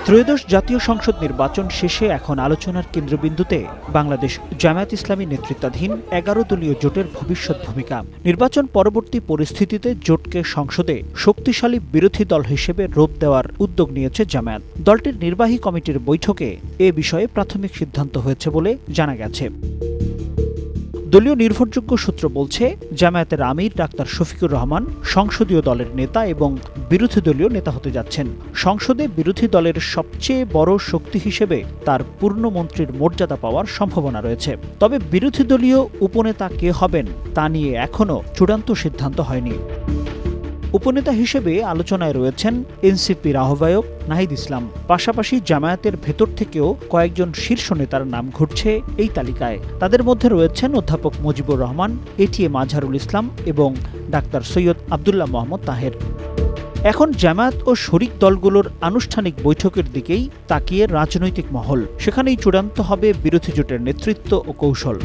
ত্রয়োদশ জাতীয় সংসদ নির্বাচন শেষে এখন আলোচনার কেন্দ্রবিন্দুতে বাংলাদেশ জামায়াত ইসলামী নেতৃত্বাধীন ১১ দলীয় জোটের ভবিষ্যৎ ভূমিকা। নির্বাচন পরবর্তী পরিস্থিতিতে জোটকে সংসদে শক্তিশালী বিরোধী দল হিসেবে রূপ দেওয়ার উদ্যোগ নিয়েছে জামায়াত। দলটির নির্বাহী কমিটির বৈঠকে এ বিষয়ে প্রাথমিক সিদ্ধান্ত হয়েছে বলে জানা গেছে। দলীয় নির্ভরযোগ্য সূত্র বলছে, জামায়াতের আমির ডাক্তার শফিকুর রহমান সংসদীয় দলের নেতা এবং বিরোধী দলীয় নেতা হতে যাচ্ছেন। সংসদে বিরোধী দলের সবচেয়ে বড় শক্তি হিসেবে তার পূর্ণমন্ত্রীর মর্যাদা পাওয়ার সম্ভাবনা রয়েছে। তবে বিরোধী দলীয় উপনেতা কে হবেন তা নিয়ে এখনও চূড়ান্ত সিদ্ধান্ত হয়নি। উপনেতা হিসেবে আলোচনায় রয়েছেন এনসিপির আহ্বায়ক নাহিদ ইসলাম। পাশাপাশি জামায়াতের ভেতর থেকেও কয়েকজন শীর্ষ নেতার নাম ঘুরছে এই তালিকায়। তাদের মধ্যে রয়েছেন অধ্যাপক মুজিবুর রহমান, এটিএম আজহারুল ইসলাম এবং ডাক্তার সৈয়দ আবদুল্লাহ মোহাম্মদ তাহের। এখন জামায়াত ও শরিক দলগুলোর আনুষ্ঠানিক বৈঠকের দিকেই তাকিয়ে রাজনৈতিক মহল। সেখানেই চূড়ান্ত হবে বিরোধী জোটের নেতৃত্ব ও কৌশল।